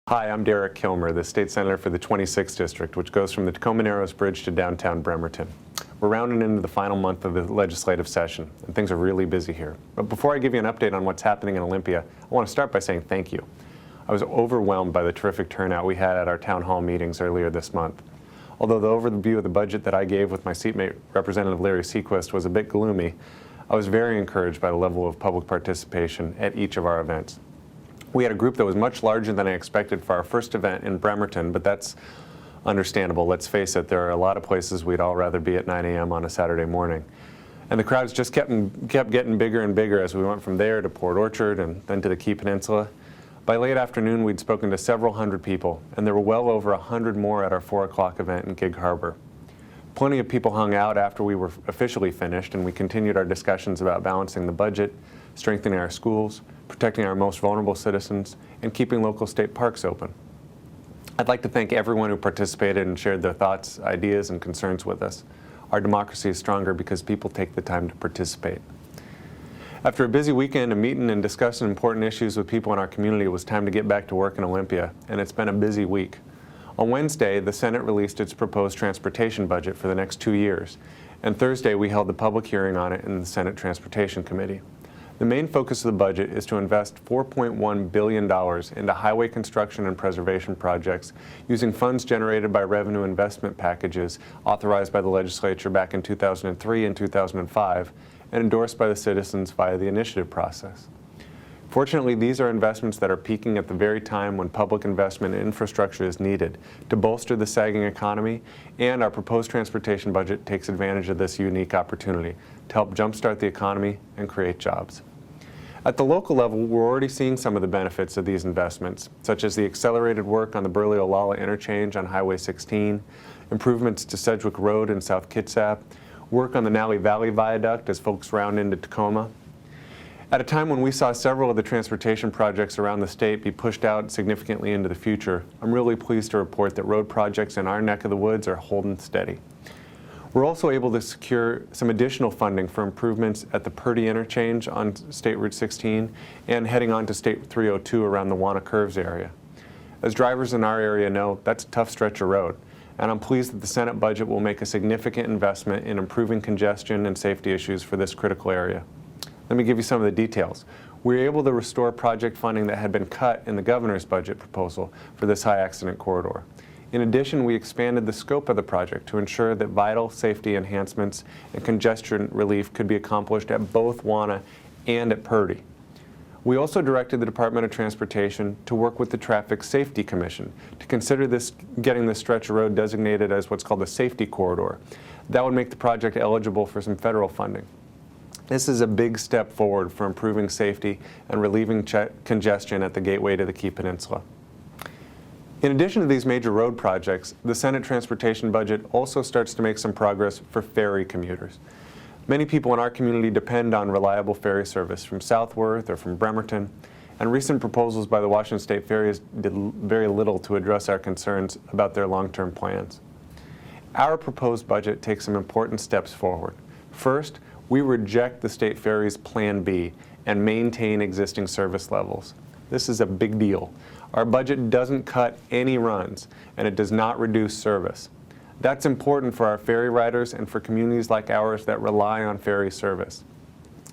Hi, I'm Derek Kilmer, the State Senator for the 26th District, which goes from the Tacoma Narrows Bridge to downtown Bremerton. We're rounding into the final month of the legislative session, and things are really busy here. But before I give you an update on what's happening in Olympia, I want to start by saying thank you. I was overwhelmed by the terrific turnout we had at our town hall meetings earlier this month. Although the overview of the budget that I gave with my seatmate, Representative Larry Sequist, was a bit gloomy, I was very encouraged by the level of public participation at each of our events. We had a group that was much larger than I expected for our first event in Bremerton, but that's understandable. Let's face it, there are a lot of places we'd all rather be at 9 a.m. on a Saturday morning. And the crowds just kept getting bigger and bigger as we went from there to Port Orchard and then to the Key Peninsula. By late afternoon, we'd spoken to several hundred people, and there were well over 100 more at our 4 o'clock event in Gig Harbor. Plenty of people hung out after we were officially finished, and we continued our discussions about balancing the budget, strengthening our schools, protecting our most vulnerable citizens, and keeping local state parks open. I'd like to thank everyone who participated and shared their thoughts, ideas, and concerns with us. Our democracy is stronger because people take the time to participate. After a busy weekend of meeting and discussing important issues with people in our community, it was time to get back to work in Olympia, and it's been a busy week. On Wednesday, the Senate released its proposed transportation budget for the next 2 years, and Thursday we held the public hearing on it in the Senate Transportation Committee. The main focus of the budget is to invest $4.1 billion into highway construction and preservation projects using funds generated by revenue investment packages authorized by the legislature back in 2003 and 2005 and endorsed by the citizens via the initiative process. Fortunately, these are investments that are peaking at the very time when public investment in infrastructure is needed to bolster the sagging economy, and our proposed transportation budget takes advantage of this unique opportunity to help jumpstart the economy and create jobs. At the local level, we're already seeing some of the benefits of these investments, such as the accelerated work on the Burley-Olalla interchange on Highway 16, improvements to Sedgwick Road in South Kitsap, work on the Nally Valley Viaduct as folks round into Tacoma. At a time when we saw several of the transportation projects around the state be pushed out significantly into the future, I'm really pleased to report that road projects in our neck of the woods are holding steady. We're also able to secure some additional funding for improvements at the Purdy interchange on State Route 16 and heading on to State 302 around the Wanna Curves area. As drivers in our area know, that's a tough stretch of road, and I'm pleased that the Senate budget will make a significant investment in improving congestion and safety issues for this critical area. Let me give you some of the details. We were able to restore project funding that had been cut in the governor's budget proposal for this high accident corridor. In addition, we expanded the scope of the project to ensure that vital safety enhancements and congestion relief could be accomplished at both Wanna and at Purdy. We also directed the Department of Transportation to work with the Traffic Safety Commission to consider getting this stretch of road designated as what's called a safety corridor. That would make the project eligible for some federal funding. This is a big step forward for improving safety and relieving congestion at the gateway to the Key Peninsula. In addition to these major road projects, the Senate transportation budget also starts to make some progress for ferry commuters. Many people in our community depend on reliable ferry service from Southworth or from Bremerton, and recent proposals by the Washington State Ferries did very little to address our concerns about their long-term plans. Our proposed budget takes some important steps forward. First, we reject the state ferries' Plan B and maintain existing service levels. This is a big deal. Our budget doesn't cut any runs, and it does not reduce service. That's important for our ferry riders and for communities like ours that rely on ferry service.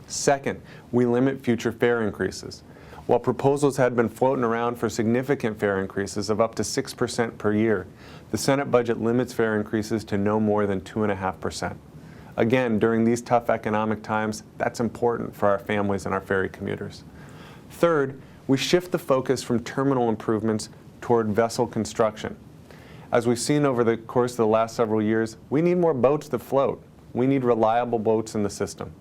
Second, we limit future fare increases. While proposals had been floating around for significant fare increases of up to 6% per year, the Senate budget limits fare increases to no more than 2.5%. Again, during these tough economic times, that's important for our families and our ferry commuters. Third, we shift the focus from terminal improvements toward vessel construction. As we've seen over the course of the last several years, we need more boats that float. We need reliable boats in the system.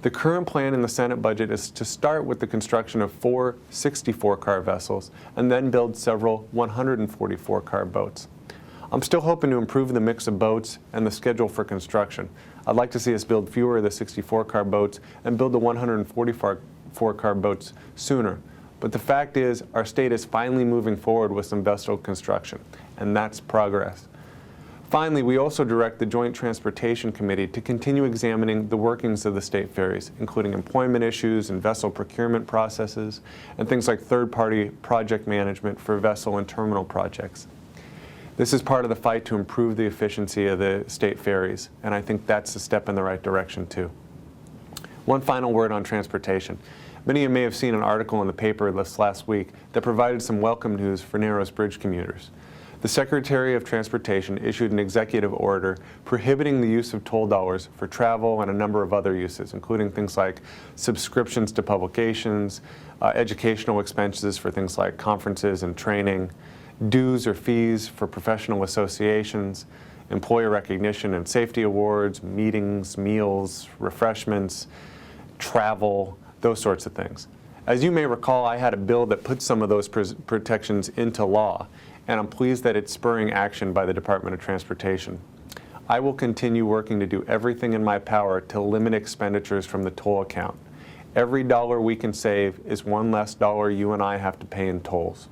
The current plan in the Senate budget is to start with the construction of 4 64-car vessels and then build several 144-car boats. I'm still hoping to improve the mix of boats and the schedule for construction. I'd like to see us build fewer of the 64-car boats and build the 144-car boats sooner. But the fact is, our state is finally moving forward with some vessel construction, and that's progress. Finally, we also direct the Joint Transportation Committee to continue examining the workings of the state ferries, including employment issues and vessel procurement processes, and things like third-party project management for vessel and terminal projects. This is part of the fight to improve the efficiency of the state ferries, and I think that's a step in the right direction too. One final word on transportation. Many of you may have seen an article in the paper this last week that provided some welcome news for Narrows Bridge commuters. The Secretary of Transportation issued an executive order prohibiting the use of toll dollars for travel and a number of other uses, including things like subscriptions to publications, educational expenses for things like conferences and training, dues or fees for professional associations, employer recognition and safety awards, meetings, meals, refreshments, travel, those sorts of things. As you may recall, I had a bill that put some of those protections into law, and I'm pleased that it's spurring action by the Department of Transportation. I will continue working to do everything in my power to limit expenditures from the toll account. Every dollar we can save is one less dollar you and I have to pay in tolls.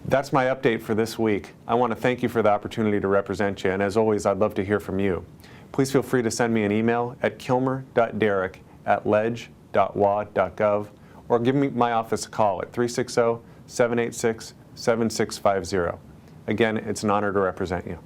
That's my update for this week. I want to thank you for the opportunity to represent you, and as always, I'd love to hear from you. Please feel free to send me an email at kilmer.derrick@ledge.wa.gov or give me my office a call at 360-786-7650. Again, it's an honor to represent you.